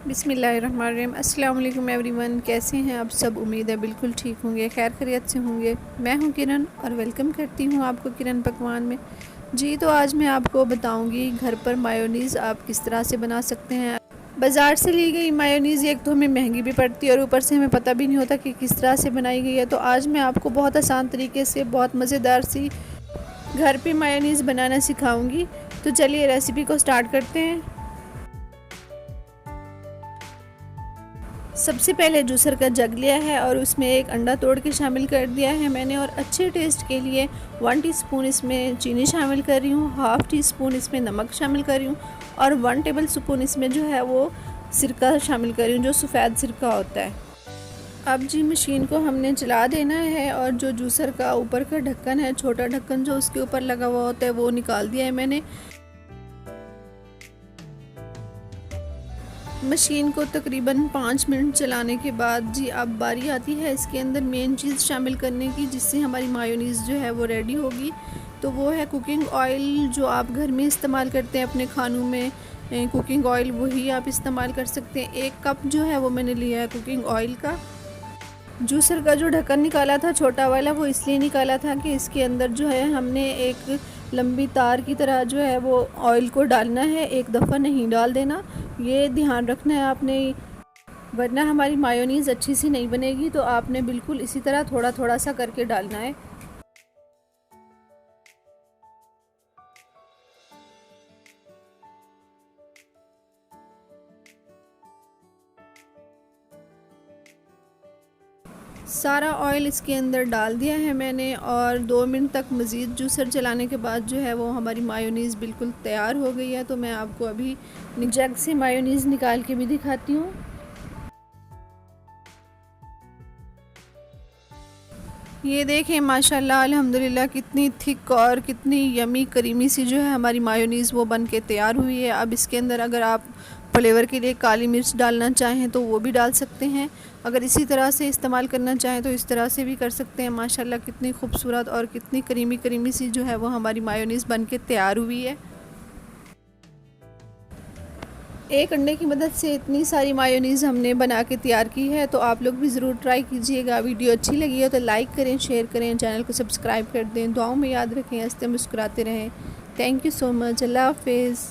बिस्मिल्लाहिर्रहमानिर्रहीम। अस्सलाम वालेकुम एवरीवन, कैसे हैं आप सब? उम्मीद है बिल्कुल ठीक होंगे, खैर खैरियत से होंगे। मैं हूं किरण और वेलकम करती हूं आपको किरण पकवान में। जी तो आज मैं आपको बताऊंगी घर पर मायोनीज़ आप किस तरह से बना सकते हैं। बाज़ार से ली गई मायोनीज़ एक तो हमें महंगी भी पड़ती है और ऊपर से हमें पता भी नहीं होता कि किस तरह से बनाई गई है। तो आज मैं आपको बहुत आसान तरीके से बहुत मज़ेदार सी घर पर मायोनीज़ बनाना सिखाऊँगी। तो चलिए रेसिपी को स्टार्ट करते हैं। सबसे पहले जूसर का जग लिया है और उसमें एक अंडा तोड़ के शामिल कर दिया है मैंने। और अच्छे टेस्ट के लिए 1 टीस्पून इसमें चीनी शामिल कर रही हूँ, हाफ़ टी स्पून इसमें नमक शामिल कर रही हूँ और 1 टेबल स्पून इसमें जो है वो सिरका शामिल कर रही हूँ, जो सफ़ेद सिरका होता है। अब जी मशीन को हमने चला देना है और जो जूसर का ऊपर का ढक्कन है, छोटा ढक्कन जो उसके ऊपर लगा हुआ होता है, वो निकाल दिया है मैंने। मशीन को तकरीबन 5 मिनट चलाने के बाद जी अब बारी आती है इसके अंदर मेन चीज़ शामिल करने की, जिससे हमारी मायोनीज़ जो है वो रेडी होगी। तो वो है कुकिंग ऑयल, जो आप घर में इस्तेमाल करते हैं अपने खानों में। कुकिंग ऑयल वही आप इस्तेमाल कर सकते हैं। 1 कप जो है वो मैंने लिया है कुकिंग ऑयल का। जूसर का जो ढक्कन निकाला था छोटा वाला, वो इसलिए निकाला था कि इसके अंदर जो है हमने एक लंबी तार की तरह जो है वो ऑयल को डालना है, एक दफ़ा नहीं डाल देना, ये ध्यान रखना है आपने, वरना हमारी मायोनीज़ अच्छी सी नहीं बनेगी। तो आपने बिल्कुल इसी तरह थोड़ा थोड़ा सा करके डालना है। सारा ऑयल इसके अंदर डाल दिया है मैंने और 2 मिनट तक मज़ीद जूसर चलाने के बाद जो है वो हमारी मायोनीज़ बिल्कुल तैयार हो गई है। तो मैं आपको अभी जग से मायोनीज़ निकाल के भी दिखाती हूँ। ये देखें माशाल्लाह अल्हम्दुलिल्लाह कितनी थिक और कितनी यमी करीमी सी जो है हमारी मायोनीज़ वो बन के तैयार हुई है। अब इसके अंदर अगर आप फ्लेवर के लिए काली मिर्च डालना चाहें तो वो भी डाल सकते हैं। अगर इसी तरह से इस्तेमाल करना चाहें तो इस तरह से भी कर सकते हैं। माशाल्लाह कितनी खूबसूरत और कितनी करीमी करीमी सी जो है वो हमारी मायोनीज़ बन के तैयार हुई है। एक अंडे की मदद से इतनी सारी मायोनीज़ हमने बना के तैयार की है। तो आप लोग भी ज़रूर ट्राई कीजिएगा। वीडियो अच्छी लगी हो तो लाइक करें, शेयर करें, चैनल को सब्सक्राइब कर दें। दुआओं में याद रखें, हंसते मुस्कुराते रहें। Thank you so much. अल्लाह हाफिज़।